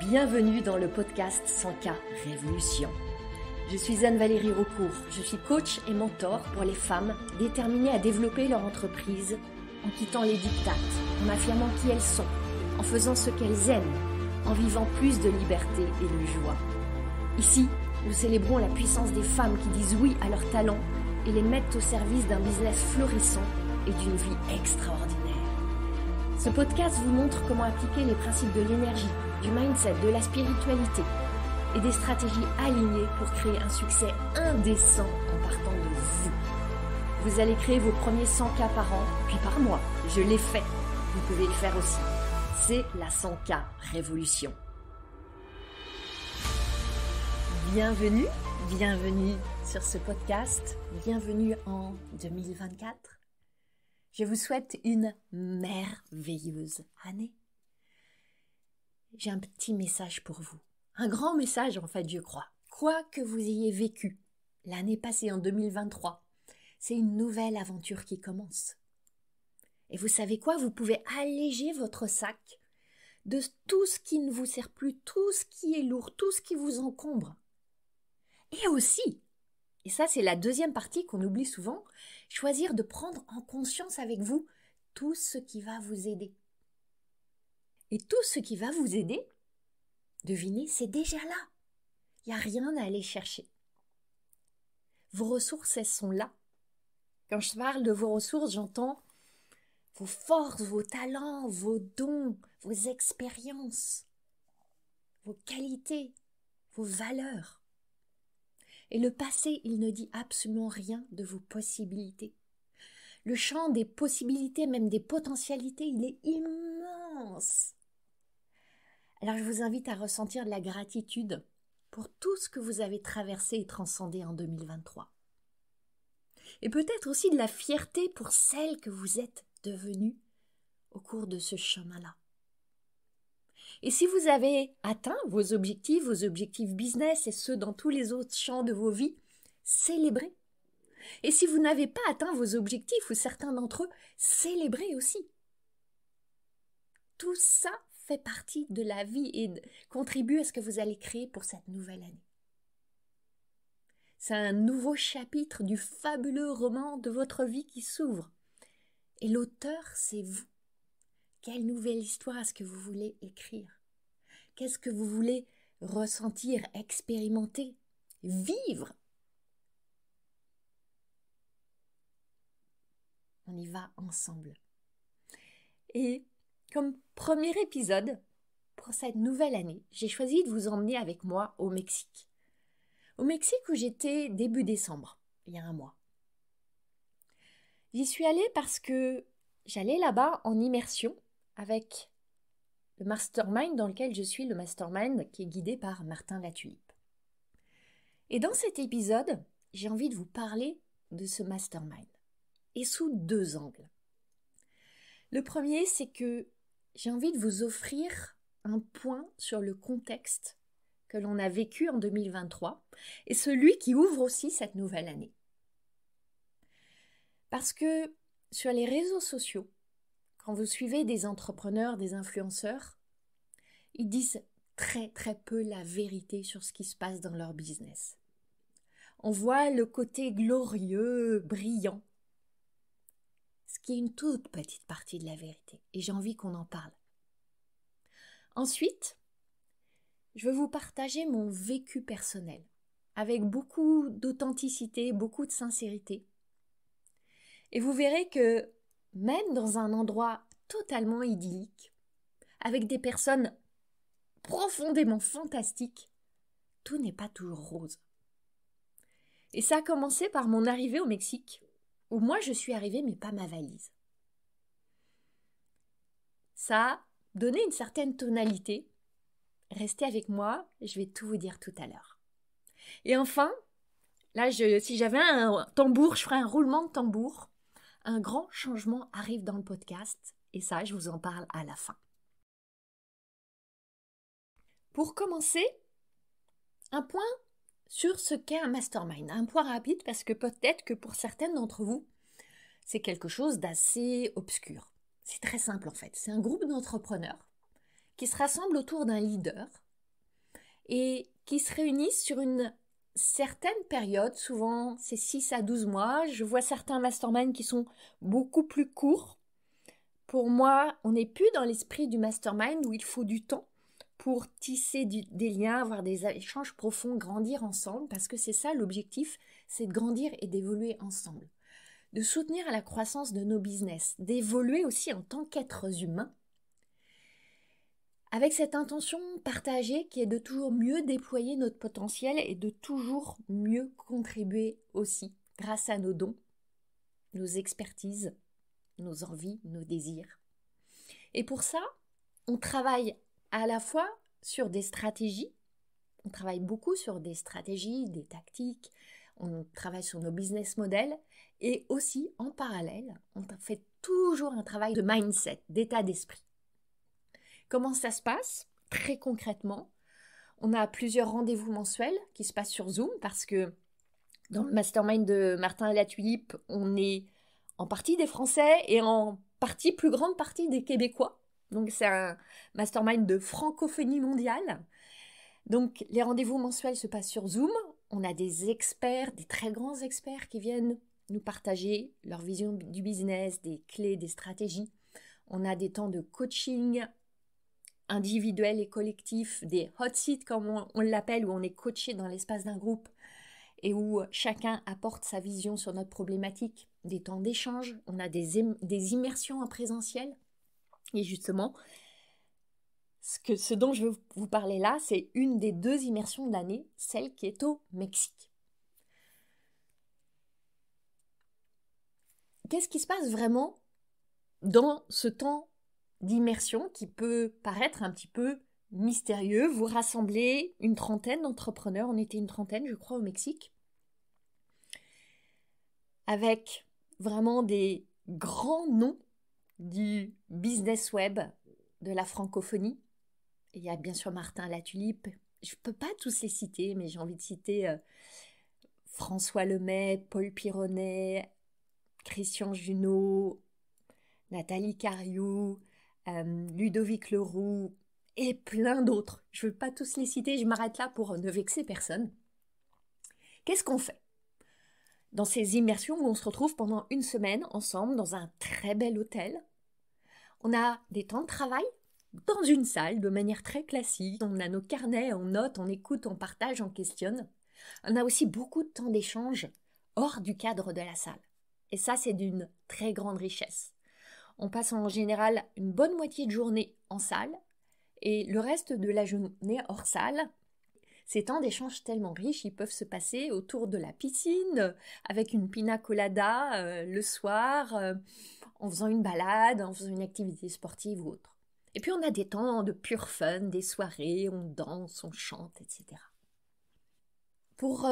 Bienvenue dans le podcast 100K Révolution. Je suis Anne-Valérie Raucourt, je suis coach et mentor pour les femmes déterminées à développer leur entreprise en quittant les diktats, en affirmant qui elles sont, en faisant ce qu'elles aiment, en vivant plus de liberté et de joie. Ici, nous célébrons la puissance des femmes qui disent oui à leurs talents et les mettent au service d'un business florissant et d'une vie extraordinaire. Ce podcast vous montre comment appliquer les principes de l'énergie, du mindset, de la spiritualité et des stratégies alignées pour créer un succès indécent en partant de vous. Vous allez créer vos premiers 100K par an, puis par mois. Je l'ai fait. Vous pouvez le faire aussi. C'est la 100K Révolution. Bienvenue sur ce podcast. Bienvenue en 2024. Je vous souhaite une merveilleuse année. J'ai un petit message pour vous. Un grand message en fait, je crois. Quoi que vous ayez vécu l'année passée en 2023, c'est une nouvelle aventure qui commence. Et vous savez quoi? Vous pouvez alléger votre sac de tout ce qui ne vous sert plus, tout ce qui est lourd, tout ce qui vous encombre. Et aussi, et ça c'est la deuxième partie qu'on oublie souvent, choisir de prendre en conscience avec vous tout ce qui va vous aider. Et tout ce qui va vous aider, devinez, c'est déjà là. Il n'y a rien à aller chercher. Vos ressources, elles sont là. Quand je parle de vos ressources, j'entends vos forces, vos talents, vos dons, vos expériences, vos qualités, vos valeurs. Et le passé, il ne dit absolument rien de vos possibilités. Le champ des possibilités, même des potentialités, il est immense. Alors je vous invite à ressentir de la gratitude pour tout ce que vous avez traversé et transcendé en 2023. Et peut-être aussi de la fierté pour celle que vous êtes devenue au cours de ce chemin-là. Et si vous avez atteint vos objectifs business et ceux dans tous les autres champs de vos vies, célébrez. Et si vous n'avez pas atteint vos objectifs ou certains d'entre eux, célébrez aussi. Tout ça fait partie de la vie et contribue à ce que vous allez créer pour cette nouvelle année. C'est un nouveau chapitre du fabuleux roman de votre vie qui s'ouvre. Et l'auteur, c'est vous. Quelle nouvelle histoire est-ce que vous voulez écrire? Qu'est-ce que vous voulez ressentir, expérimenter, vivre? On y va ensemble. Et comme premier épisode, pour cette nouvelle année, j'ai choisi de vous emmener avec moi au Mexique. Au Mexique où j'étais début décembre, il y a un mois. J'y suis allée parce que j'allais là-bas en immersion avec le mastermind dans lequel je suis, le mastermind qui est guidé par Martin Latulippe. Et dans cet épisode, j'ai envie de vous parler de ce mastermind. Et sous deux angles. Le premier, c'est que j'ai envie de vous offrir un point sur le contexte que l'on a vécu en 2023 et celui qui ouvre aussi cette nouvelle année. Parce que sur les réseaux sociaux, quand vous suivez des entrepreneurs, des influenceurs, ils disent très très peu la vérité sur ce qui se passe dans leur business. On voit le côté glorieux, brillant, ce qui est une toute petite partie de la vérité. Et j'ai envie qu'on en parle. Ensuite, je veux vous partager mon vécu personnel, avec beaucoup d'authenticité, beaucoup de sincérité. Et vous verrez que même dans un endroit totalement idyllique, avec des personnes profondément fantastiques, tout n'est pas toujours rose. Et ça a commencé par mon arrivée au Mexique, où moi je suis arrivée mais pas ma valise. Ça a donné une certaine tonalité. Restez avec moi, je vais tout vous dire tout à l'heure. Et enfin, là si j'avais un tambour, je ferais un roulement de tambour. Un grand changement arrive dans le podcast et ça, je vous en parle à la fin. Pour commencer, un point sur ce qu'est un mastermind. Un point rapide parce que peut-être que pour certaines d'entre vous, c'est quelque chose d'assez obscur. C'est très simple en fait. C'est un groupe d'entrepreneurs qui se rassemblent autour d'un leader et qui se réunissent sur une certaine période, souvent c'est 6 à 12 mois. Je vois certains masterminds qui sont beaucoup plus courts. Pour moi, on n'est plus dans l'esprit du mastermind où il faut du temps pour tisser des liens, avoir des échanges profonds, grandir ensemble, parce que c'est ça l'objectif, c'est de grandir et d'évoluer ensemble, de soutenir à la croissance de nos business, d'évoluer aussi en tant qu'êtres humains, avec cette intention partagée qui est de toujours mieux déployer notre potentiel et de toujours mieux contribuer aussi grâce à nos dons, nos expertises, nos envies, nos désirs. Et pour ça, on travaille à la fois sur des stratégies, on travaille beaucoup sur des stratégies, des tactiques, on travaille sur nos business models et aussi en parallèle, on fait toujours un travail de mindset, d'état d'esprit. Comment ça se passe? Très concrètement, on a plusieurs rendez-vous mensuels qui se passent sur Zoom parce que dans le mastermind de Martin et la Tulipe, on est en partie des Français et en partie, plus grande partie des Québécois. Donc c'est un mastermind de francophonie mondiale. Donc les rendez-vous mensuels se passent sur Zoom. On a des experts, des très grands experts qui viennent nous partager leur vision du business, des clés, des stratégies. On a des temps de coaching individuel et collectif, des hot seats comme on l'appelle, où on est coaché dans l'espace d'un groupe et où chacun apporte sa vision sur notre problématique, des temps d'échange, on a des immersions en présentiel. Et justement, ce dont je veux vous parler là, c'est une des 2 immersions de l'année, celle qui est au Mexique. Qu'est-ce qui se passe vraiment dans ce temps d'immersion qui peut paraître un petit peu mystérieux? Vous rassemblez une trentaine d'entrepreneurs, on était une trentaine je crois au Mexique, avec vraiment des grands noms du business web de la francophonie. Il y a bien sûr Martin la Tulipe, je ne peux pas tous les citer, mais j'ai envie de citer François Lemay, Paul Pironnet, Christian Junot, Nathalie Cariou, Ludovic Leroux et plein d'autres. Je ne veux pas tous les citer, je m'arrête là pour ne vexer personne. Qu'est-ce qu'on fait dans ces immersions où on se retrouve pendant une semaine ensemble dans un très bel hôtel? On a des temps de travail dans une salle de manière très classique. On a nos carnets, on note, on écoute, on partage, on questionne. On a aussi beaucoup de temps d'échange hors du cadre de la salle. Et ça, c'est d'une très grande richesse. On passe en général une bonne moitié de journée en salle et le reste de la journée hors salle. Ces temps d'échange tellement riches, ils peuvent se passer autour de la piscine, avec une pina colada le soir, en faisant une balade, en faisant une activité sportive ou autre. Et puis on a des temps de pur fun, des soirées, on danse, on chante, etc. Pour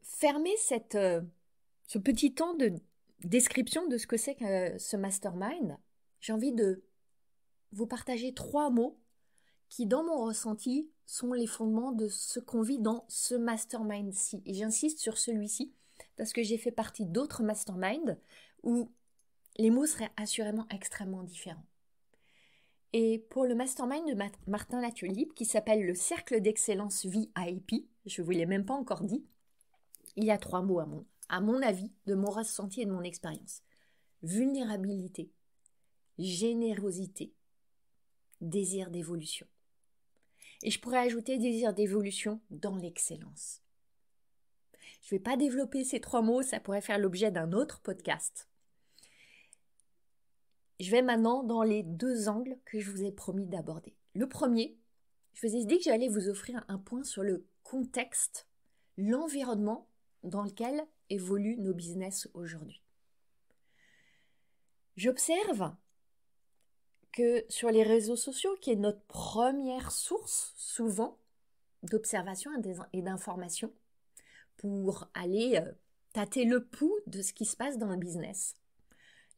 fermer ce petit temps de description de ce que c'est que ce mastermind, j'ai envie de vous partager 3 mots qui, dans mon ressenti, sont les fondements de ce qu'on vit dans ce mastermind-ci. Et j'insiste sur celui-ci parce que j'ai fait partie d'autres masterminds où les mots seraient assurément extrêmement différents. Et pour le mastermind de Martin la Tulipe, qui s'appelle le Cercle d'Excellence VIP, je ne vous l'ai même pas encore dit, il y a 3 mots à mon avis, de mon ressenti et de mon expérience. Vulnérabilité, générosité, désir d'évolution. Et je pourrais ajouter désir d'évolution dans l'excellence. Je ne vais pas développer ces 3 mots, ça pourrait faire l'objet d'un autre podcast. Je vais maintenant dans les 2 angles que je vous ai promis d'aborder. Le premier, je vous ai dit que j'allais vous offrir un point sur le contexte, l'environnement dans lequel évoluent nos business aujourd'hui. J'observe que sur les réseaux sociaux, qui est notre première source souvent d'observation et d'information pour aller tâter le pouls de ce qui se passe dans le business,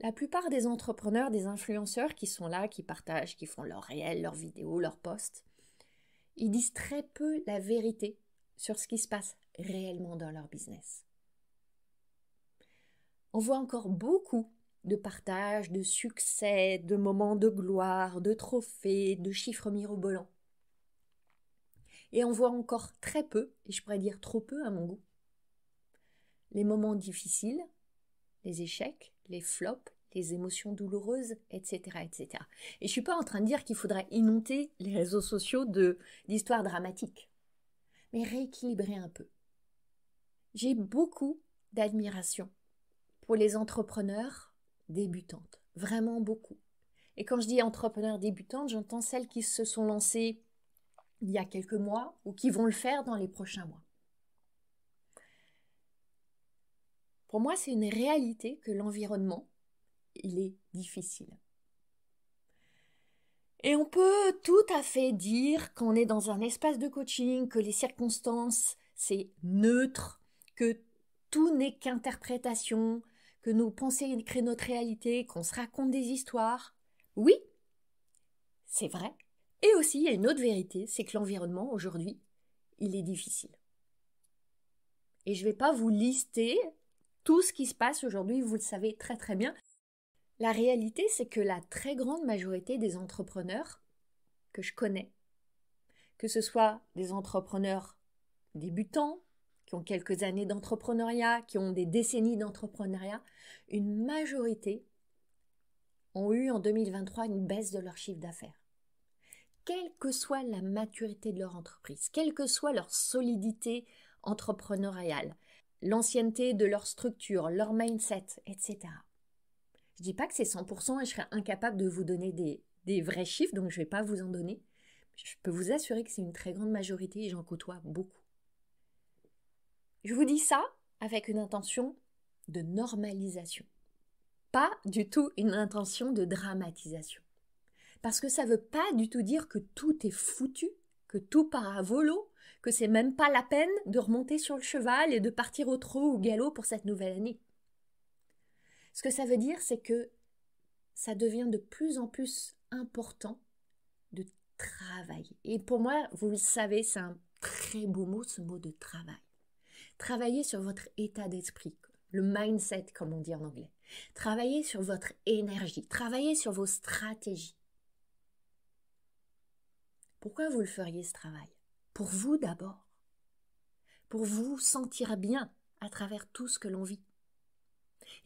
la plupart des entrepreneurs, des influenceurs qui sont là, qui partagent, qui font leurs réels, leurs vidéos, leurs posts, ils disent très peu la vérité sur ce qui se passe réellement dans leur business. On voit encore beaucoup de partages, de succès, de moments de gloire, de trophées, de chiffres mirobolants. Et on voit encore très peu, et je pourrais dire trop peu à mon goût, les moments difficiles, les échecs, les flops, les émotions douloureuses, etc., etc. Et je ne suis pas en train de dire qu'il faudrait inonder les réseaux sociaux d'histoires dramatiques, mais rééquilibrer un peu. J'ai beaucoup d'admiration pour les entrepreneurs débutantes, vraiment beaucoup. Et quand je dis entrepreneurs débutantes, j'entends celles qui se sont lancées il y a quelques mois ou qui vont le faire dans les prochains mois. Pour moi, c'est une réalité que l'environnement, il est difficile. Et on peut tout à fait dire qu'on est dans un espace de coaching, que les circonstances, c'est neutre, que tout n'est qu'interprétation, que nos pensées créent notre réalité, qu'on se raconte des histoires. Oui, c'est vrai. Et aussi, il y a une autre vérité, c'est que l'environnement, aujourd'hui, il est difficile. Et je ne vais pas vous lister tout ce qui se passe aujourd'hui, vous le savez très très bien. La réalité, c'est que la très grande majorité des entrepreneurs que je connais, que ce soit des entrepreneurs débutants, qui ont quelques années d'entrepreneuriat, qui ont des décennies d'entrepreneuriat, une majorité ont eu en 2023 une baisse de leur chiffre d'affaires. Quelle que soit la maturité de leur entreprise, quelle que soit leur solidité entrepreneuriale, l'ancienneté de leur structure, leur mindset, etc. Je ne dis pas que c'est 100% et je serais incapable de vous donner des vrais chiffres, donc je ne vais pas vous en donner. Je peux vous assurer que c'est une très grande majorité et j'en côtoie beaucoup. Je vous dis ça avec une intention de normalisation, pas du tout une intention de dramatisation. Parce que ça ne veut pas du tout dire que tout est foutu, que tout part à volo, que c'est même pas la peine de remonter sur le cheval et de partir au trot ou au galop pour cette nouvelle année. Ce que ça veut dire, c'est que ça devient de plus en plus important de travailler. Et pour moi, vous le savez, c'est un très beau mot, ce mot de travail. Travaillez sur votre état d'esprit, le mindset, comme on dit en anglais. Travaillez sur votre énergie, travaillez sur vos stratégies. Pourquoi vous le feriez ce travail? Pour vous d'abord. Pour vous sentir bien à travers tout ce que l'on vit.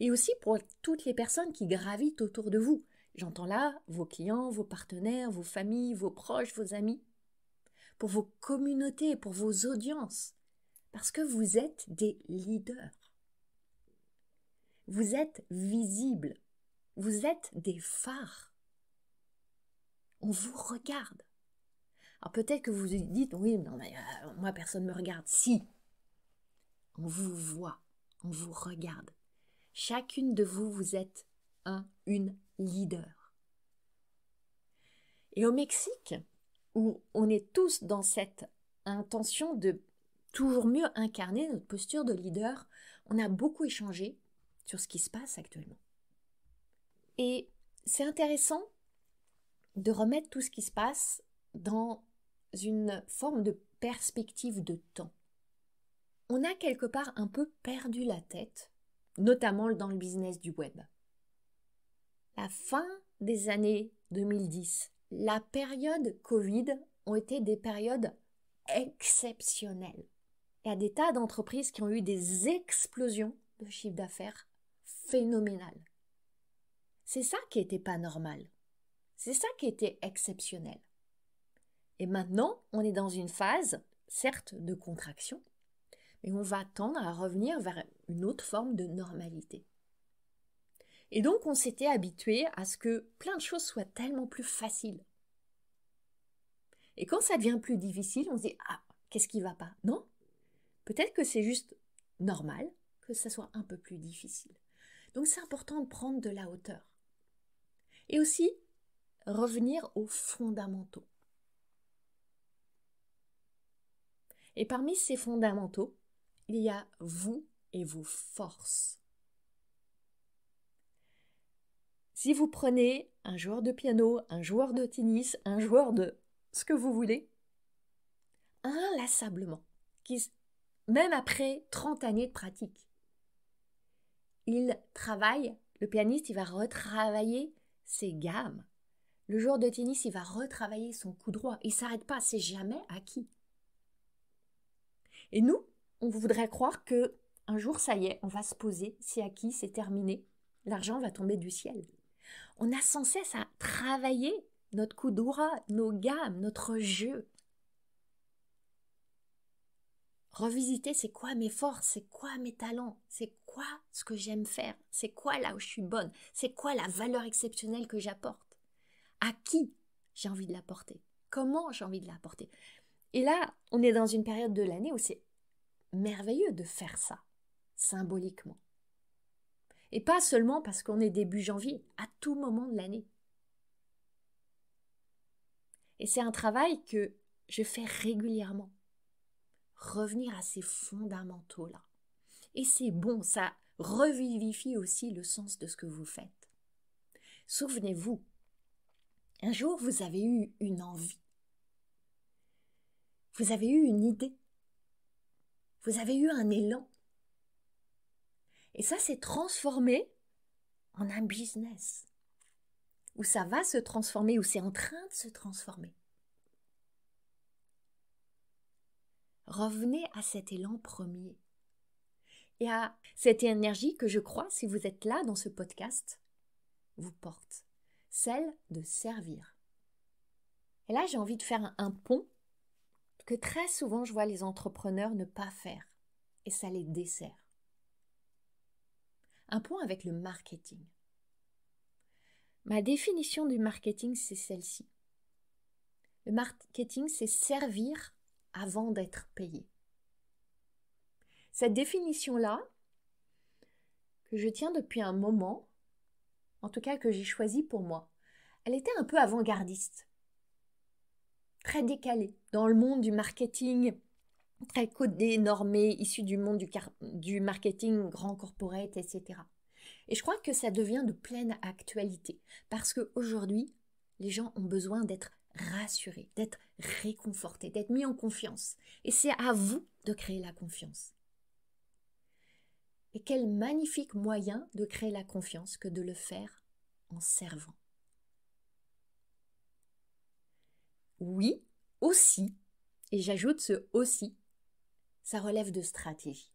Et aussi pour toutes les personnes qui gravitent autour de vous. J'entends là vos clients, vos partenaires, vos familles, vos proches, vos amis. Pour vos communautés, pour vos audiences. Parce que vous êtes des leaders. Vous êtes visibles. Vous êtes des phares. On vous regarde. Alors peut-être que vous vous dites, oui, non, mais moi personne ne me regarde. Si, on vous voit, on vous regarde. Chacune de vous, vous êtes une leader. Et au Mexique, où on est tous dans cette intention de toujours mieux incarner notre posture de leader, on a beaucoup échangé sur ce qui se passe actuellement. Et c'est intéressant de remettre tout ce qui se passe dans une forme de perspective de temps. On a quelque part un peu perdu la tête, notamment dans le business du web. La fin des années 2010, la période Covid ont été des périodes exceptionnelles. Il y a des tas d'entreprises qui ont eu des explosions de chiffre d'affaires phénoménales. C'est ça qui n'était pas normal. C'est ça qui était exceptionnel. Et maintenant, on est dans une phase, certes, de contraction, mais on va tendre à revenir vers une autre forme de normalité. Et donc, on s'était habitué à ce que plein de choses soient tellement plus faciles. Et quand ça devient plus difficile, on se dit « Ah, qu'est-ce qui ne va pas ?» Non, peut-être que c'est juste normal que ça soit un peu plus difficile. Donc, c'est important de prendre de la hauteur. Et aussi, revenir aux fondamentaux. Et parmi ces fondamentaux, il y a vous et vos forces. Si vous prenez un joueur de piano, un joueur de tennis, un joueur de ce que vous voulez, inlassablement, même après 30 années de pratique, il travaille, le pianiste, il va retravailler ses gammes. Le joueur de tennis, il va retravailler son coup droit. Il ne s'arrête pas, c'est jamais acquis. Et nous, on voudrait croire que un jour, ça y est, on va se poser, c'est acquis, c'est terminé, l'argent va tomber du ciel. On a sans cesse à travailler notre kudura, nos gammes, notre jeu. Revisiter, c'est quoi mes forces, c'est quoi mes talents, c'est quoi ce que j'aime faire, c'est quoi là où je suis bonne, c'est quoi la valeur exceptionnelle que j'apporte, à qui j'ai envie de l'apporter, comment j'ai envie de l'apporter. Et là, on est dans une période de l'année où c'est merveilleux de faire ça, symboliquement. Et pas seulement parce qu'on est début janvier, à tout moment de l'année. Et c'est un travail que je fais régulièrement. Revenir à ces fondamentaux-là. Et c'est bon, ça revivifie aussi le sens de ce que vous faites. Souvenez-vous, un jour vous avez eu une envie. Vous avez eu une idée. Vous avez eu un élan. Et ça s'est transformé en un business. Où ça va se transformer, où c'est en train de se transformer. Revenez à cet élan premier. Et à cette énergie que je crois, si vous êtes là dans ce podcast, vous porte. Celle de servir. Et là, j'ai envie de faire un pont que très souvent je vois les entrepreneurs ne pas faire. Et ça les dessert. Un pont avec le marketing. Ma définition du marketing, c'est celle-ci. Le marketing, c'est servir avant d'être payé. Cette définition-là, que je tiens depuis un moment, en tout cas que j'ai choisie pour moi, elle était un peu avant-gardiste, très décalée dans le monde du marketing, très codé, normé, issu du monde du marketing grand corporate, etc. Et je crois que ça devient de pleine actualité, parce qu'aujourd'hui, les gens ont besoin d'être rassurés, d'être réconfortés, d'être mis en confiance. Et c'est à vous de créer la confiance. Et quel magnifique moyen de créer la confiance que de le faire en servant. Oui, aussi, et j'ajoute ce aussi, ça relève de stratégie.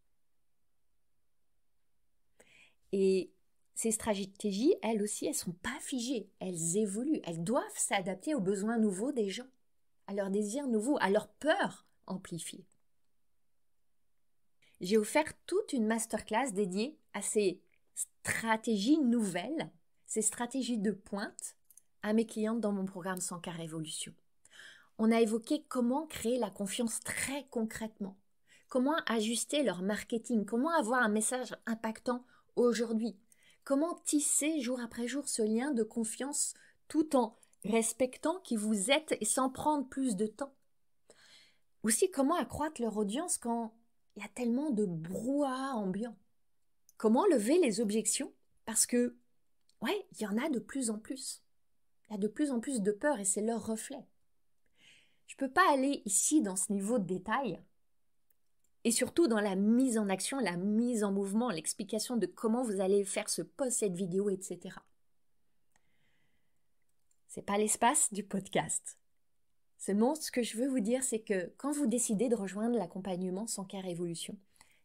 Et ces stratégies, elles aussi, elles ne sont pas figées, elles évoluent, elles doivent s'adapter aux besoins nouveaux des gens, à leurs désirs nouveaux, à leurs peurs amplifiées. J'ai offert toute une masterclass dédiée à ces stratégies nouvelles, ces stratégies de pointe à mes clientes dans mon programme 100K Révolution. On a évoqué comment créer la confiance très concrètement, comment ajuster leur marketing, comment avoir un message impactant aujourd'hui, comment tisser jour après jour ce lien de confiance tout en respectant qui vous êtes et sans prendre plus de temps. Aussi, comment accroître leur audience quand il y a tellement de brouhaha ambiant. Comment lever les objections? Parce que, ouais, il y en a de plus en plus. Il y a de plus en plus de peur et c'est leur reflet. Je ne peux pas aller ici dans ce niveau de détail et surtout dans la mise en action, la mise en mouvement, l'explication de comment vous allez faire ce post, cette vidéo, etc. Ce n'est pas l'espace du podcast. Seulement, ce que je veux vous dire, c'est que quand vous décidez de rejoindre l'accompagnement 100K Révolution,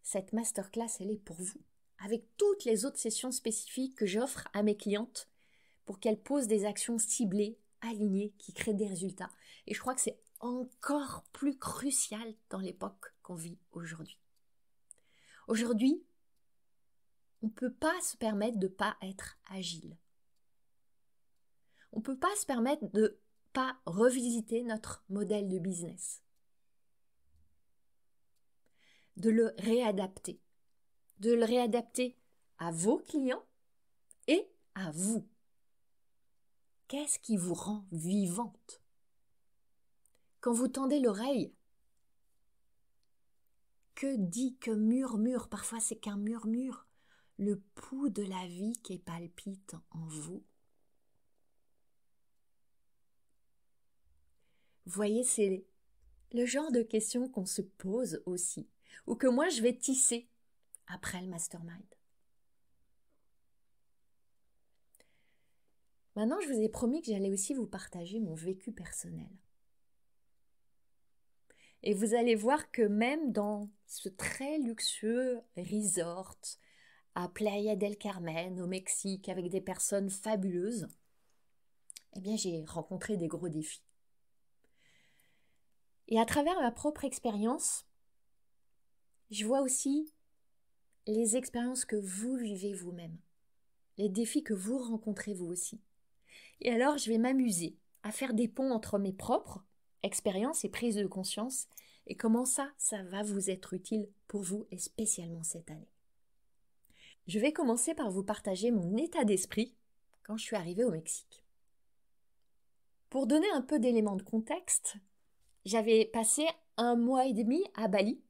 cette masterclass, elle est pour vous, avec toutes les autres sessions spécifiques que j'offre à mes clientes pour qu'elles posent des actions ciblées, alignées, qui créent des résultats. Et je crois que c'est encore plus crucial dans l'époque qu'on vit aujourd'hui. Aujourd'hui, on ne peut pas se permettre de ne pas être agile. On ne peut pas se permettre de ne pas revisiter notre modèle de business. De le réadapter. De le réadapter à vos clients et à vous. Qu'est-ce qui vous rend vivante? Quand vous tendez l'oreille, que dit, que murmure, parfois c'est qu'un murmure, le pouls de la vie qui palpite en vous. Vous voyez, c'est le genre de questions qu'on se pose aussi, ou que moi je vais tisser après le mastermind. Maintenant, je vous ai promis que j'allais aussi vous partager mon vécu personnel. Et vous allez voir que même dans ce très luxueux resort à Playa del Carmen, au Mexique, avec des personnes fabuleuses, eh bien, j'ai rencontré des gros défis. Et à travers ma propre expérience, je vois aussi les expériences que vous vivez vous-même, les défis que vous rencontrez vous aussi. Et alors, je vais m'amuser à faire des ponts entre mes propres expériences et prises de conscience et comment ça va vous être utile pour vous et spécialement cette année. Je vais commencer par vous partager mon état d'esprit quand je suis arrivée au Mexique. Pour donner un peu d'éléments de contexte, j'avais passé 1 mois et demi à Bali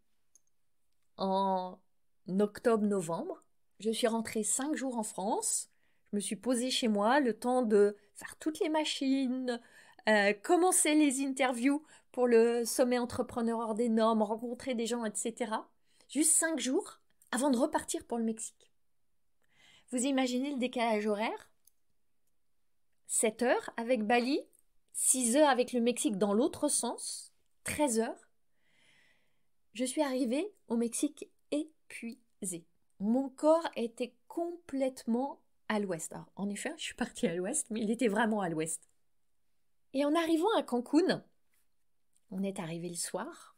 en octobre-novembre. Je suis rentrée 5 jours en France. Je me suis posée chez moi le temps de faire toutes les machines, commencer les interviews pour le sommet entrepreneur hors des normes, rencontrer des gens, etc. Juste 5 jours avant de repartir pour le Mexique. Vous imaginez le décalage horaire? 7 heures avec Bali, 6 heures avec le Mexique dans l'autre sens, 13 heures. Je suis arrivée au Mexique épuisée. Mon corps était complètement à l'ouest. Alors, en effet, je suis partie à l'ouest, mais il était vraiment à l'ouest. Et en arrivant à Cancun, on est arrivé le soir.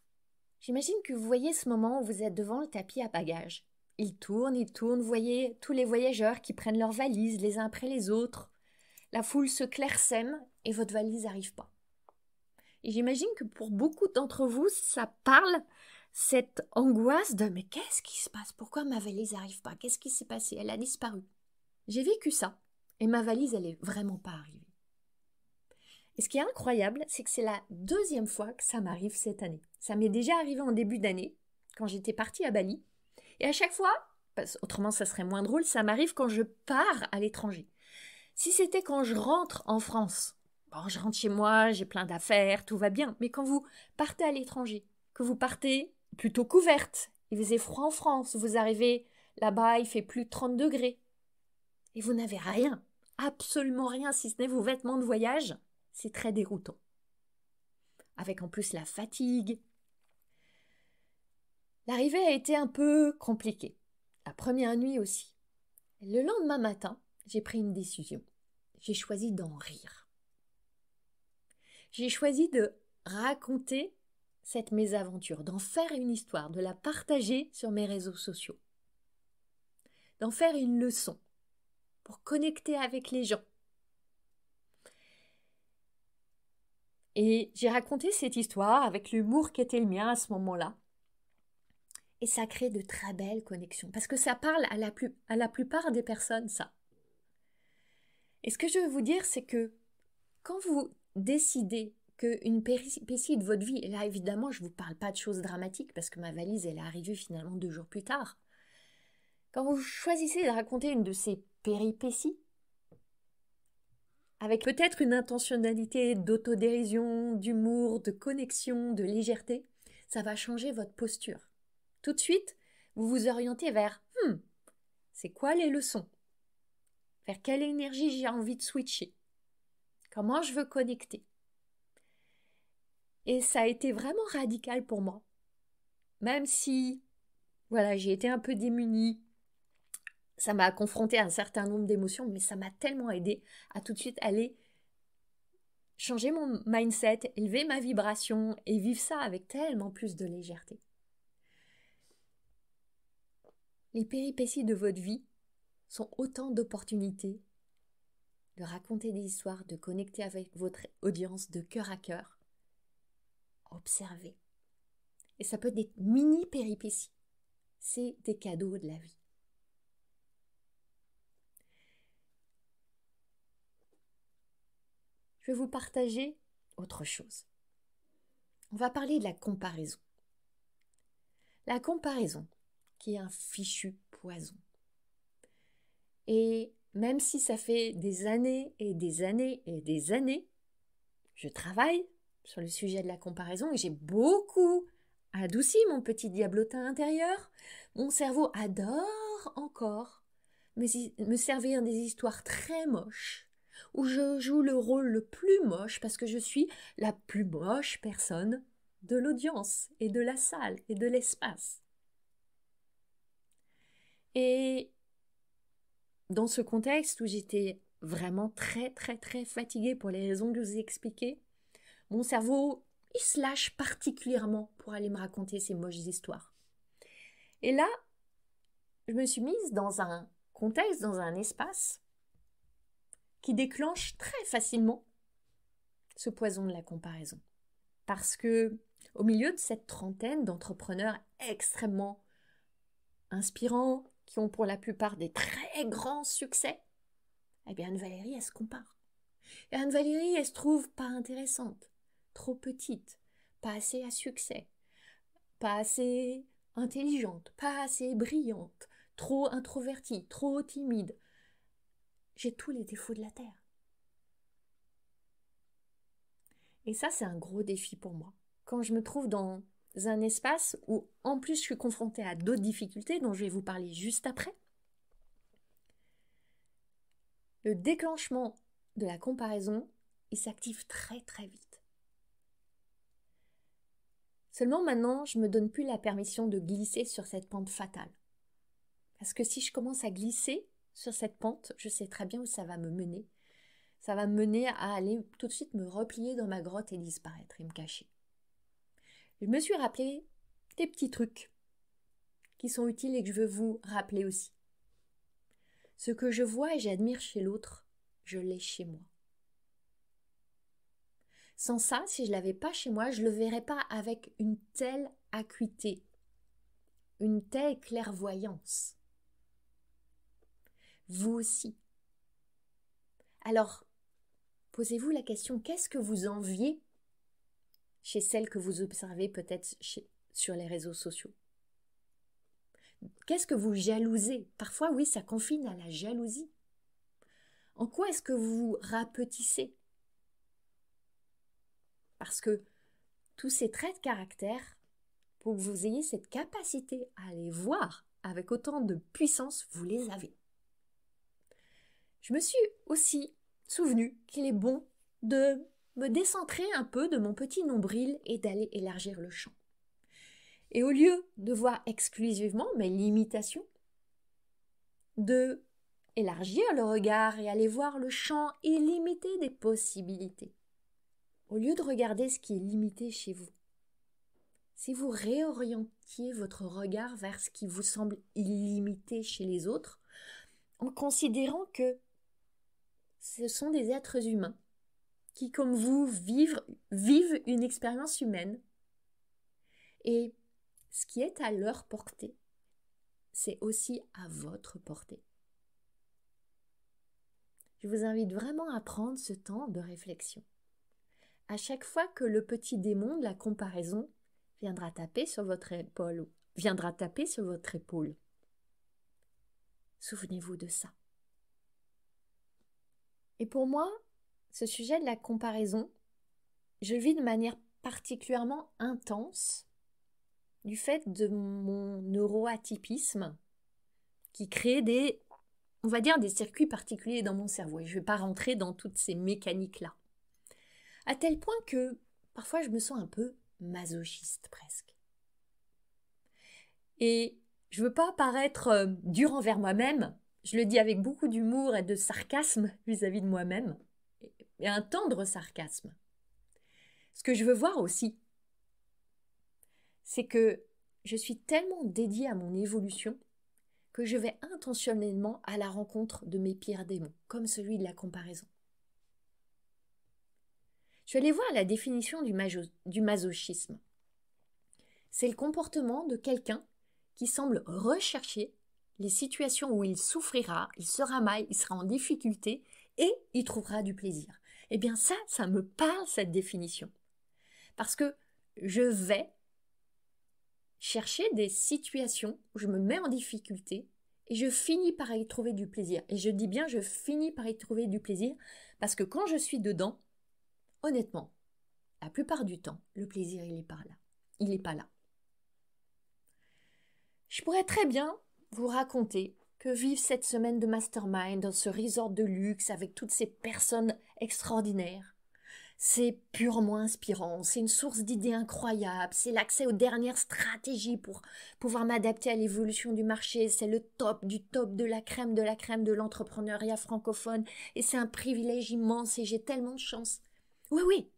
J'imagine que vous voyez ce moment où vous êtes devant le tapis à bagages. Il tourne, vous voyez tous les voyageurs qui prennent leurs valises les uns après les autres. La foule se clairsème et votre valise n'arrive pas. Et j'imagine que pour beaucoup d'entre vous, ça parle cette angoisse de « mais qu'est-ce qui se passe? Pourquoi ma valise n'arrive pas? Qu'est-ce qui s'est passé? Elle a disparu. » J'ai vécu ça et ma valise, elle n'est vraiment pas arrivée. Et ce qui est incroyable, c'est que c'est la 2e fois que ça m'arrive cette année. Ça m'est déjà arrivé en début d'année, quand j'étais partie à Bali. Et à chaque fois, autrement ça serait moins drôle, ça m'arrive quand je pars à l'étranger. Si c'était quand je rentre en France, bon, je rentre chez moi, j'ai plein d'affaires, tout va bien. Mais quand vous partez à l'étranger, que vous partez plutôt couverte, il faisait froid en France, vous arrivez là-bas, il fait plus de 30 degrés. Et vous n'avez rien, absolument rien, si ce n'est vos vêtements de voyage, c'est très déroutant. Avec en plus la fatigue. L'arrivée a été un peu compliquée. La première nuit aussi. Le lendemain matin, j'ai pris une décision. J'ai choisi d'en rire. J'ai choisi de raconter cette mésaventure, d'en faire une histoire, de la partager sur mes réseaux sociaux, d'en faire une leçon pour connecter avec les gens. Et j'ai raconté cette histoire avec l'humour qui était le mien à ce moment-là. Et ça crée de très belles connexions, parce que ça parle à la plupart des personnes, ça. Et ce que je veux vous dire, c'est que quand vous décidez qu'une péripétie de votre vie, et là évidemment je ne vous parle pas de choses dramatiques, parce que ma valise elle est arrivée finalement 2 jours plus tard, quand vous choisissez de raconter une de ces péripéties, avec peut-être une intentionnalité d'autodérision, d'humour, de connexion, de légèreté, ça va changer votre posture. Tout de suite, vous vous orientez vers « c'est quoi les leçons ? Vers quelle énergie j'ai envie de switcher ? Comment je veux connecter ?» Et ça a été vraiment radical pour moi. Même si, voilà, j'ai été un peu démunie, ça m'a confrontée à un certain nombre d'émotions, mais ça m'a tellement aidée à tout de suite aller changer mon mindset, élever ma vibration et vivre ça avec tellement plus de légèreté. Les péripéties de votre vie sont autant d'opportunités de raconter des histoires, de connecter avec votre audience de cœur à cœur. Observez. Et ça peut être des mini-péripéties. C'est des cadeaux de la vie. Je vais vous partager autre chose. On va parler de la comparaison. La comparaison, qui est un fichu poison. Et même si ça fait des années et des années et des années, je travaille sur le sujet de la comparaison et j'ai beaucoup adouci mon petit diablotin intérieur. Mon cerveau adore encore me servir des histoires très moches où je joue le rôle le plus moche parce que je suis la plus moche personne de l'audience et de la salle et de l'espace. Et dans ce contexte où j'étais vraiment très très très fatiguée pour les raisons que je vous ai expliquées, mon cerveau, il se lâche particulièrement pour aller me raconter ces moches histoires. Et là, je me suis mise dans un contexte, dans un espace qui déclenche très facilement ce poison de la comparaison. Parce que, au milieu de cette trentaine d'entrepreneurs extrêmement inspirants, qui ont pour la plupart des très grands succès, eh bien Anne-Valérie, elle se compare. Et Anne-Valérie, elle se trouve pas intéressante, trop petite, pas assez à succès, pas assez intelligente, pas assez brillante, trop introvertie, trop timide. J'ai tous les défauts de la Terre. Et ça, c'est un gros défi pour moi. Quand je me trouve dans un espace où, en plus, je suis confrontée à d'autres difficultés dont je vais vous parler juste après, le déclenchement de la comparaison, il s'active très très vite. Seulement maintenant, je ne me donne plus la permission de glisser sur cette pente fatale. Parce que si je commence à glisser sur cette pente, je sais très bien où ça va me mener. Ça va me mener à aller tout de suite me replier dans ma grotte et disparaître et me cacher. Je me suis rappelé des petits trucs qui sont utiles et que je veux vous rappeler aussi. Ce que je vois et j'admire chez l'autre, je l'ai chez moi. Sans ça, si je ne l'avais pas chez moi, je ne le verrais pas avec une telle acuité, une telle clairvoyance. Vous aussi. Alors, posez-vous la question, qu'est-ce que vous enviez chez celles que vous observez peut-être sur les réseaux sociaux? Qu'est-ce que vous jalousez? Parfois, oui, ça confine à la jalousie. En quoi est-ce que vous vous rapetissez? Parce que tous ces traits de caractère, pour que vous ayez cette capacité à les voir avec autant de puissance, vous les avez. Je me suis aussi souvenu qu'il est bon de me décentrer un peu de mon petit nombril et d'aller élargir le champ. Et au lieu de voir exclusivement mes limitations, de élargir le regard et aller voir le champ illimité des possibilités. Au lieu de regarder ce qui est limité chez vous, si vous réorientiez votre regard vers ce qui vous semble illimité chez les autres, en considérant que ce sont des êtres humains qui, comme vous, vivent une expérience humaine. Et ce qui est à leur portée, c'est aussi à votre portée. Je vous invite vraiment à prendre ce temps de réflexion. À chaque fois que le petit démon de la comparaison viendra taper sur votre épaule, souvenez-vous de ça. Et pour moi, ce sujet de la comparaison, je le vis de manière particulièrement intense du fait de mon neuroatypisme qui crée des circuits particuliers dans mon cerveau. Et je ne vais pas rentrer dans toutes ces mécaniques-là. À tel point que parfois je me sens un peu masochiste presque. Et je ne veux pas paraître dure envers moi-même, je le dis avec beaucoup d'humour et de sarcasme vis-à-vis de moi-même, et un tendre sarcasme. Ce que je veux voir aussi, c'est que je suis tellement dédiée à mon évolution que je vais intentionnellement à la rencontre de mes pires démons, comme celui de la comparaison. Je vais aller voir la définition du masochisme. C'est le comportement de quelqu'un qui semble rechercher les situations où il souffrira, il sera mal, il sera en difficulté et il trouvera du plaisir. Eh bien ça me parle cette définition. Parce que je vais chercher des situations où je me mets en difficulté et je finis par y trouver du plaisir. Et je dis bien je finis par y trouver du plaisir parce que quand je suis dedans, honnêtement, la plupart du temps, le plaisir, il n'est pas là. Il n'est pas là. Je pourrais très bien vous raconter que vivre cette semaine de mastermind dans ce resort de luxe avec toutes ces personnes extraordinaires, C'est purement inspirant, c'est une source d'idées incroyables, c'est l'accès aux dernières stratégies pour pouvoir m'adapter à l'évolution du marché, c'est le top du top de la crème de l'entrepreneuriat francophone, et c'est un privilège immense et j'ai tellement de chance. Oui, oui,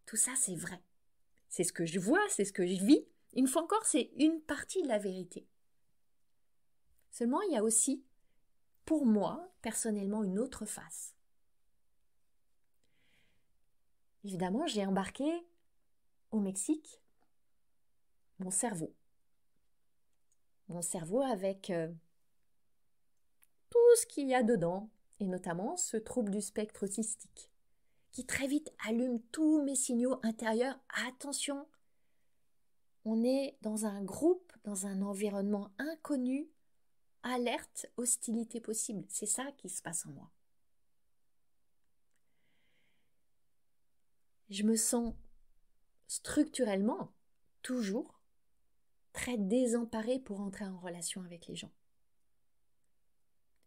tout ça c'est vrai. C'est ce que je vois, c'est ce que je vis. Une fois encore, c'est une partie de la vérité. Seulement, il y a aussi, pour moi, personnellement, une autre face. Évidemment, j'ai embarqué au Mexique mon cerveau. Mon cerveau avec tout ce qu'il y a dedans, et notamment ce trouble du spectre autistique, qui très vite allume tous mes signaux intérieurs. Attention, on est dans un groupe, dans un environnement inconnu, alerte, hostilité possible. C'est ça qui se passe en moi. Je me sens structurellement toujours très désemparée pour entrer en relation avec les gens.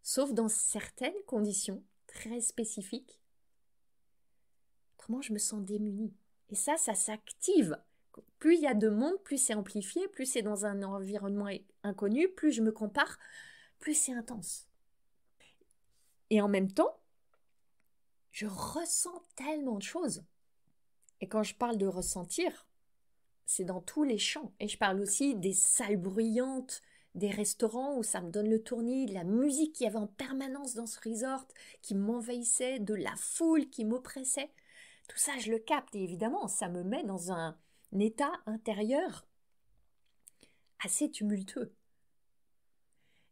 Sauf dans certaines conditions très spécifiques. Autrement, je me sens démunie. Et ça s'active. Plus il y a de monde, plus c'est amplifié, plus c'est dans un environnement inconnu, plus je me compare, plus c'est intense. Et en même temps, je ressens tellement de choses. Et quand je parle de ressentir, c'est dans tous les champs. Et je parle aussi des salles bruyantes, des restaurants où ça me donne le tournis, de la musique qu'il y avait en permanence dans ce resort, qui m'envahissait, de la foule qui m'oppressait. Tout ça, je le capte. Et évidemment, ça me met dans un état intérieur assez tumultueux.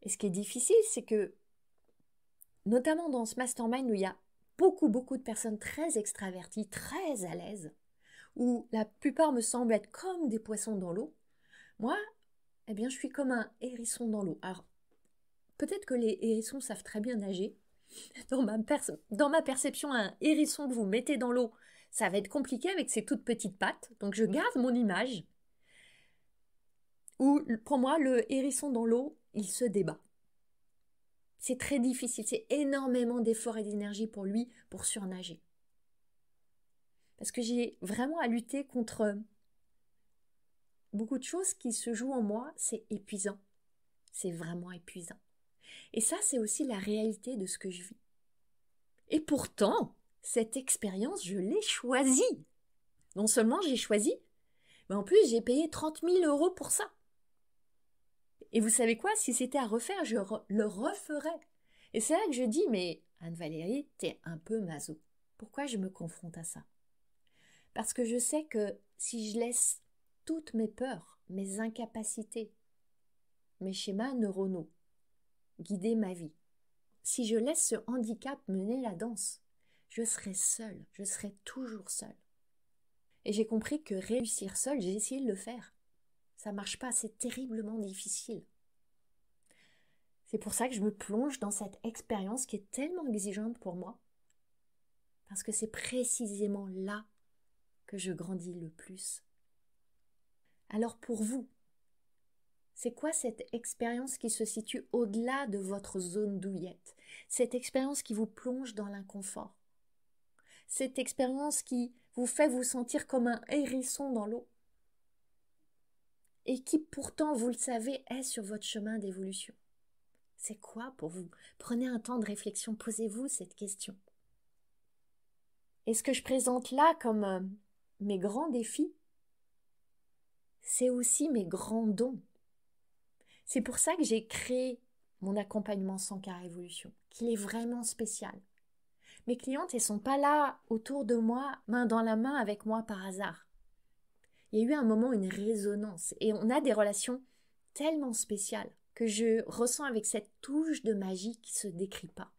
Et ce qui est difficile, c'est que, notamment dans ce mastermind où il y a beaucoup de personnes très extraverties, très à l'aise, où la plupart me semblent être comme des poissons dans l'eau, moi, eh bien, je suis comme un hérisson dans l'eau. Alors, peut-être que les hérissons savent très bien nager. Dans ma perception, un hérisson que vous mettez dans l'eau, ça va être compliqué avec ses toutes petites pattes. Donc, je garde mon image où, pour moi, le hérisson dans l'eau, il se débat. C'est très difficile, c'est énormément d'efforts et d'énergie pour lui pour surnager. Parce que j'ai vraiment à lutter contre beaucoup de choses qui se jouent en moi, c'est épuisant. C'est vraiment épuisant. Et ça, c'est aussi la réalité de ce que je vis. Et pourtant, cette expérience, je l'ai choisie. Non seulement j'ai choisi, mais en plus j'ai payé 30 000 € pour ça. Et vous savez quoi? Si c'était à refaire, je le referais. Et c'est là que je dis, mais Anne-Valérie, t'es un peu maso. Pourquoi je me confronte à ça? Parce que je sais que si je laisse toutes mes peurs, mes incapacités, mes schémas neuronaux guider ma vie, si je laisse ce handicap mener la danse, je serai seule, je serai toujours seule. Et j'ai compris que réussir seule, j'ai essayé de le faire. Ça marche pas, c'est terriblement difficile. C'est pour ça que je me plonge dans cette expérience qui est tellement exigeante pour moi, parce que c'est précisément là que je grandis le plus. Alors pour vous, c'est quoi cette expérience qui se situe au-delà de votre zone douillette? Cette expérience qui vous plonge dans l'inconfort? Cette expérience qui vous fait vous sentir comme un hérisson dans l'eau? Et qui pourtant, vous le savez, est sur votre chemin d'évolution. C'est quoi pour vous? Prenez un temps de réflexion, posez-vous cette question. Et ce que je présente là comme mes grands défis, c'est aussi mes grands dons. C'est pour ça que j'ai créé mon accompagnement 100K Révolution, qu'il est vraiment spécial. Mes clientes, elles ne sont pas là autour de moi, main dans la main avec moi par hasard. Il y a eu un moment, une résonance, et on a des relations tellement spéciales que je ressens avec cette touche de magie qui ne se décrit pas.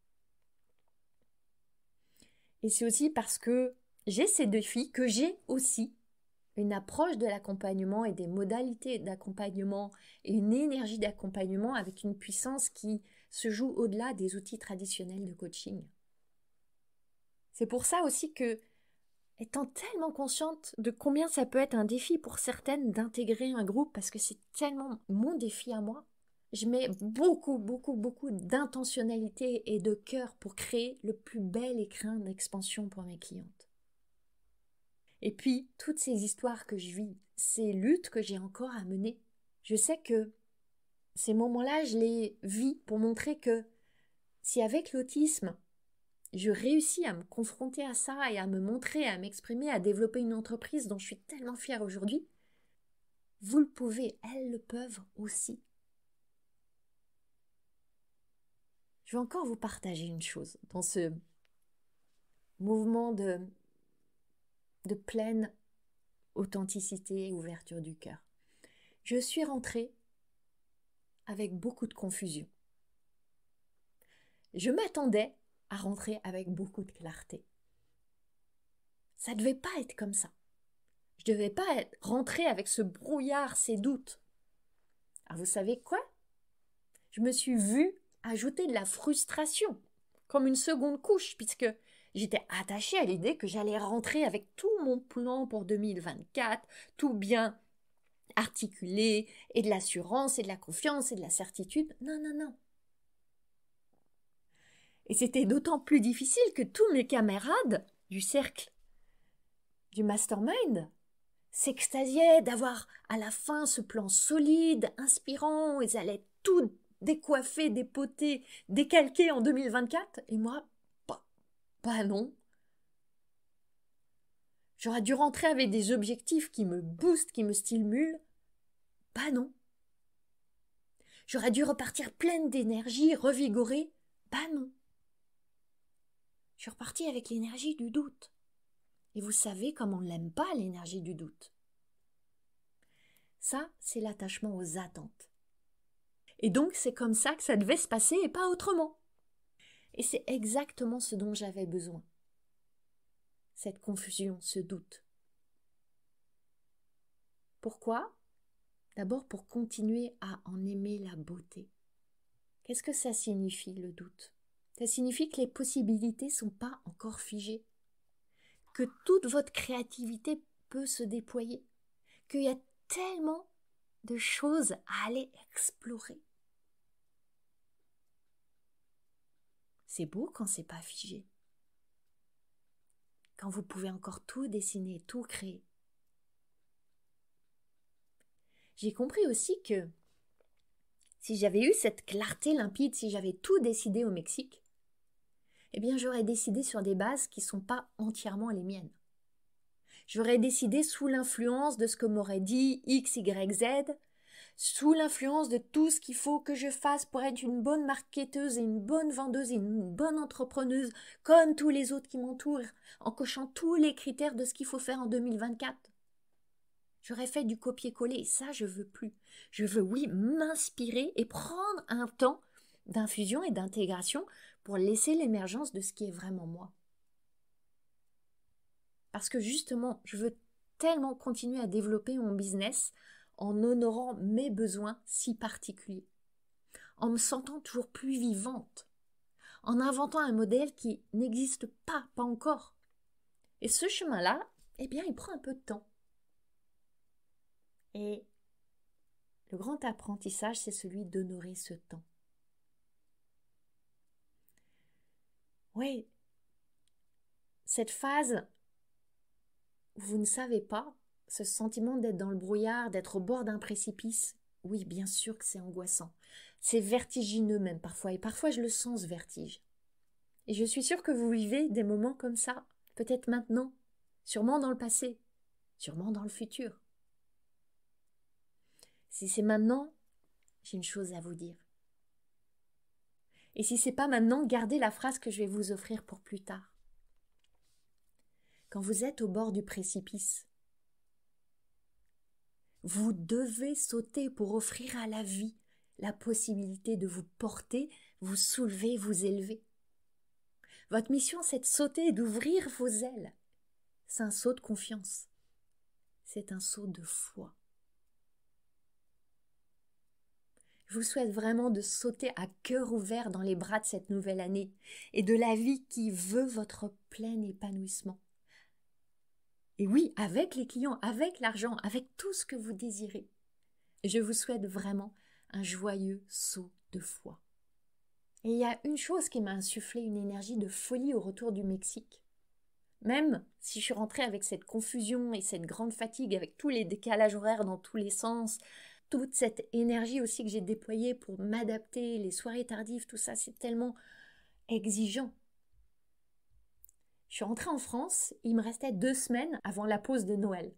Et c'est aussi parce que j'ai ces défis que j'ai aussi une approche de l'accompagnement et des modalités d'accompagnement et une énergie d'accompagnement avec une puissance qui se joue au-delà des outils traditionnels de coaching. C'est pour ça aussi que, étant tellement consciente de combien ça peut être un défi pour certaines d'intégrer un groupe, parce que c'est tellement mon défi à moi, je mets beaucoup d'intentionnalité et de cœur pour créer le plus bel écrin d'expansion pour mes clientes. Et puis, toutes ces histoires que je vis, ces luttes que j'ai encore à mener, je sais que ces moments-là, je les vis pour montrer que si avec l'autisme, je réussis à me confronter à ça et à me montrer, à m'exprimer, à développer une entreprise dont je suis tellement fière aujourd'hui, vous le pouvez, elles le peuvent aussi. Je vais encore vous partager une chose dans ce mouvement de pleine authenticité et ouverture du cœur. Je suis rentrée avec beaucoup de confusion. Je m'attendais à rentrer avec beaucoup de clarté. Ça ne devait pas être comme ça. Je ne devais pas rentrer avec ce brouillard, ces doutes. Alors vous savez quoi? Je me suis vue ajouter de la frustration, comme une seconde couche, puisque j'étais attachée à l'idée que j'allais rentrer avec tout mon plan pour 2024, tout bien articulé, et de l'assurance, et de la confiance, et de la certitude. Non, non, non. Et c'était d'autant plus difficile que tous mes camarades du cercle du mastermind s'extasiaient d'avoir à la fin ce plan solide, inspirant, ils allaient tout décoiffer, dépoter, décalquer en 2024, et moi, pas non. J'aurais dû rentrer avec des objectifs qui me boostent, qui me stimulent. Pas non. J'aurais dû repartir pleine d'énergie, revigorée. Pas non. Je suis repartie avec l'énergie du doute. Et vous savez comme on ne l'aime pas, l'énergie du doute. Ça, c'est l'attachement aux attentes. Et donc, c'est comme ça que ça devait se passer et pas autrement. Et c'est exactement ce dont j'avais besoin. Cette confusion, ce doute. Pourquoi? D'abord pour continuer à en aimer la beauté. Qu'est-ce que ça signifie, le doute? Ça signifie que les possibilités ne sont pas encore figées, que toute votre créativité peut se déployer, qu'il y a tellement de choses à aller explorer. C'est beau quand c'est pas figé, quand vous pouvez encore tout dessiner, tout créer. J'ai compris aussi que si j'avais eu cette clarté limpide, si j'avais tout décidé au Mexique, eh bien j'aurais décidé sur des bases qui ne sont pas entièrement les miennes. J'aurais décidé sous l'influence de ce que m'aurait dit X, Y, Z, sous l'influence de tout ce qu'il faut que je fasse pour être une bonne marketeuse et une bonne vendeuse et une bonne entrepreneuse, comme tous les autres qui m'entourent, en cochant tous les critères de ce qu'il faut faire en 2024. J'aurais fait du copier-coller, ça je veux plus. Je veux, oui, m'inspirer et prendre un temps d'infusion et d'intégration pour laisser l'émergence de ce qui est vraiment moi. Parce que justement, je veux tellement continuer à développer mon business en honorant mes besoins si particuliers, en me sentant toujours plus vivante, en inventant un modèle qui n'existe pas encore. Et ce chemin-là, eh bien, il prend un peu de temps. Et le grand apprentissage, c'est celui d'honorer ce temps. Oui, cette phase où vous ne savez pas, ce sentiment d'être dans le brouillard, d'être au bord d'un précipice, oui, bien sûr que c'est angoissant. C'est vertigineux même parfois, et parfois je le sens ce vertige. Et je suis sûre que vous vivez des moments comme ça, peut-être maintenant, sûrement dans le passé, sûrement dans le futur. Si c'est maintenant, j'ai une chose à vous dire. Et si c'est pas maintenant, gardez la phrase que je vais vous offrir pour plus tard. Quand vous êtes au bord du précipice, vous devez sauter pour offrir à la vie la possibilité de vous porter, vous soulever, vous élever. Votre mission, c'est de sauter et d'ouvrir vos ailes. C'est un saut de confiance. C'est un saut de foi. Je vous souhaite vraiment de sauter à cœur ouvert dans les bras de cette nouvelle année et de la vie qui veut votre plein épanouissement. Et oui, avec les clients, avec l'argent, avec tout ce que vous désirez. Je vous souhaite vraiment un joyeux saut de foi. Et il y a une chose qui m'a insufflé une énergie de folie au retour du Mexique. Même si je suis rentrée avec cette confusion et cette grande fatigue, avec tous les décalages horaires dans tous les sens, toute cette énergie aussi que j'ai déployée pour m'adapter, les soirées tardives, tout ça, c'est tellement exigeant. Je suis rentrée en France, il me restait 2 semaines avant la pause de Noël.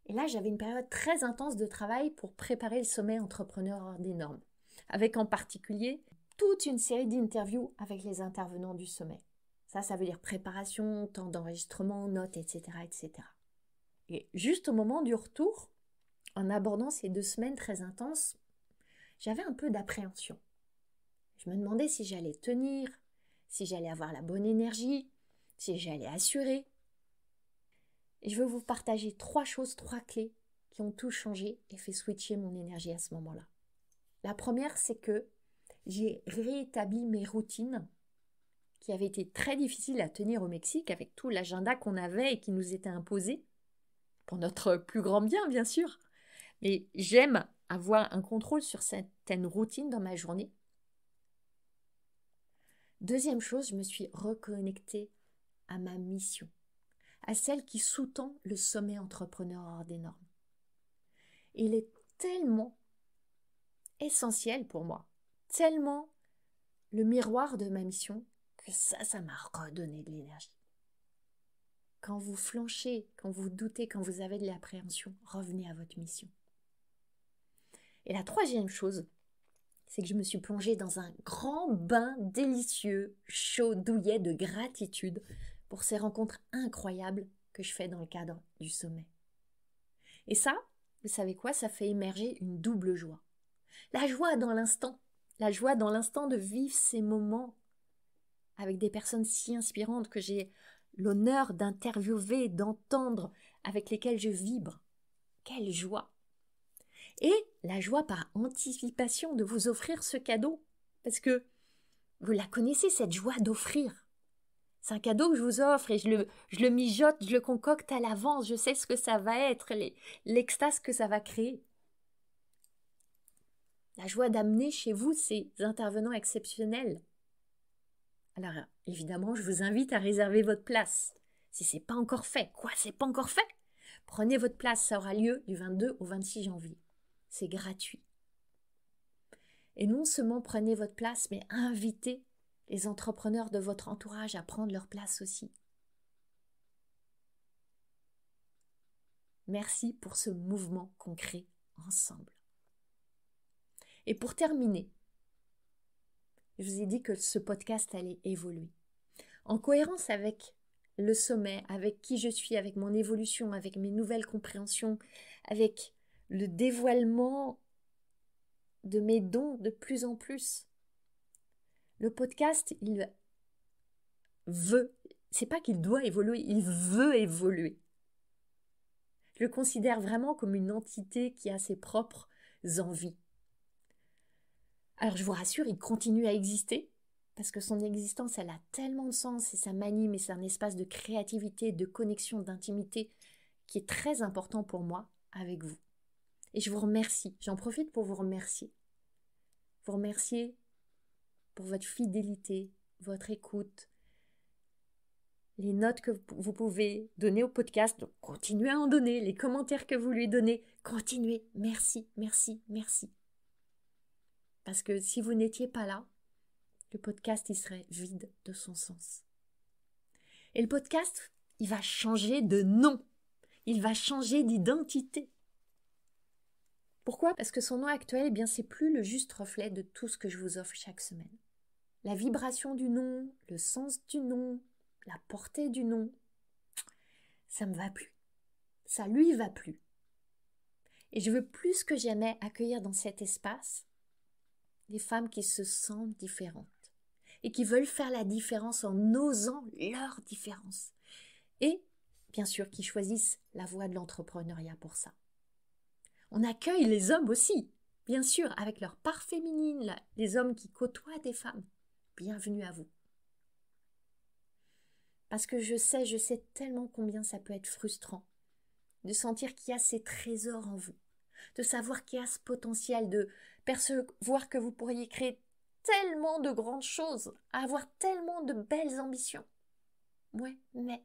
Et là, j'avais une période très intense de travail pour préparer le sommet entrepreneur hors des normes, avec en particulier toute une série d'interviews avec les intervenants du sommet. Ça veut dire préparation, temps d'enregistrement, notes, etc., etc. Et juste au moment du retour, en abordant ces 2 semaines très intenses, j'avais un peu d'appréhension. Je me demandais si j'allais tenir, si j'allais avoir la bonne énergie, si j'allais assurer. Et je veux vous partager 3 choses, 3 clés qui ont tout changé et fait switcher mon énergie à ce moment-là. La première, c'est que j'ai réétabli mes routines qui avaient été très difficiles à tenir au Mexique avec tout l'agenda qu'on avait et qui nous était imposé, pour notre plus grand bien, bien sûr. Mais j'aime avoir un contrôle sur certaines routines dans ma journée. Deuxième chose, je me suis reconnectée à ma mission, à celle qui sous-tend le sommet entrepreneur hors des normes. Il est tellement essentiel pour moi, tellement le miroir de ma mission, que ça m'a redonné de l'énergie. Quand vous flanchez, quand vous doutez, quand vous avez de l'appréhension, revenez à votre mission. Et la troisième chose, c'est que je me suis plongée dans un grand bain délicieux, chaud, douillet de gratitude pour ces rencontres incroyables que je fais dans le cadre du sommet. Et ça, vous savez quoi, ça fait émerger une double joie. La joie dans l'instant de vivre ces moments avec des personnes si inspirantes que j'ai l'honneur d'interviewer, d'entendre, avec lesquelles je vibre. Quelle joie! Et la joie par anticipation de vous offrir ce cadeau, parce que vous la connaissez, cette joie d'offrir. C'est un cadeau que je vous offre et je le mijote, je le concocte à l'avance, je sais ce que ça va être, l'extase que ça va créer. La joie d'amener chez vous ces intervenants exceptionnels. Alors, évidemment, je vous invite à réserver votre place. Si ce n'est pas encore fait, c'est pas encore fait? Prenez votre place, ça aura lieu du 22 au 26 janvier. C'est gratuit. Et non seulement prenez votre place, mais invitez les entrepreneurs de votre entourage à prendre leur place aussi. Merci pour ce mouvement qu'on crée ensemble. Et pour terminer, je vous ai dit que ce podcast allait évoluer. En cohérence avec le sommet, avec qui je suis, avec mon évolution, avec mes nouvelles compréhensions, avec le dévoilement de mes dons de plus en plus. Le podcast, il veut, c'est pas qu'il doit évoluer, il veut évoluer. Je le considère vraiment comme une entité qui a ses propres envies. Alors je vous rassure, il continue à exister, parce que son existence, elle a tellement de sens et ça m'anime et c'est un espace de créativité, de connexion, d'intimité qui est très important pour moi avec vous. Et je vous remercie, j'en profite pour vous remercier. Vous remercier pour votre fidélité, votre écoute, les notes que vous pouvez donner au podcast, donc continuez à en donner, les commentaires que vous lui donnez, continuez, merci, merci, merci. Parce que si vous n'étiez pas là, le podcast, il serait vide de son sens. Et le podcast, il va changer de nom, il va changer d'identité. Pourquoi? Parce que son nom actuel, eh bien, c'est plus le juste reflet de tout ce que je vous offre chaque semaine. La vibration du nom, le sens du nom, la portée du nom, ça me va plus. Ça lui va plus. Et je veux plus que jamais accueillir dans cet espace des femmes qui se sentent différentes et qui veulent faire la différence en osant leur différence. Et bien sûr, qui choisissent la voie de l'entrepreneuriat pour ça. On accueille les hommes aussi, bien sûr, avec leur part féminine, les hommes qui côtoient des femmes. Bienvenue à vous. Parce que je sais tellement combien ça peut être frustrant de sentir qu'il y a ces trésors en vous, de savoir qu'il y a ce potentiel, de percevoir que vous pourriez créer tellement de grandes choses, avoir tellement de belles ambitions. Ouais, mais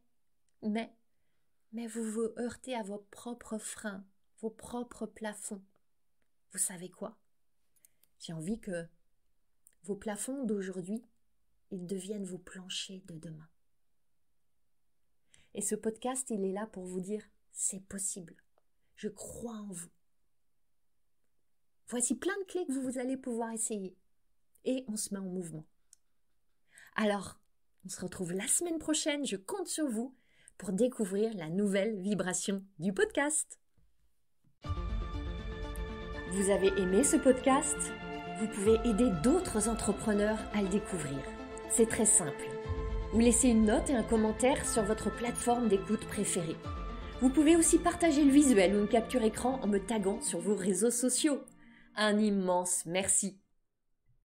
mais vous vous heurtez à vos propres freins, vos propres plafonds. Vous savez quoi? J'ai envie que vos plafonds d'aujourd'hui, ils deviennent vos planchers de demain. Et ce podcast, il est là pour vous dire, c'est possible. Je crois en vous. Voici plein de clés que vous allez pouvoir essayer. Et on se met en mouvement. Alors, on se retrouve la semaine prochaine. Je compte sur vous pour découvrir la nouvelle vibration du podcast. Vous avez aimé ce podcast? Vous pouvez aider d'autres entrepreneurs à le découvrir. C'est très simple. Vous laissez une note et un commentaire sur votre plateforme d'écoute préférée. Vous pouvez aussi partager le visuel ou une capture écran en me taguant sur vos réseaux sociaux. Un immense merci.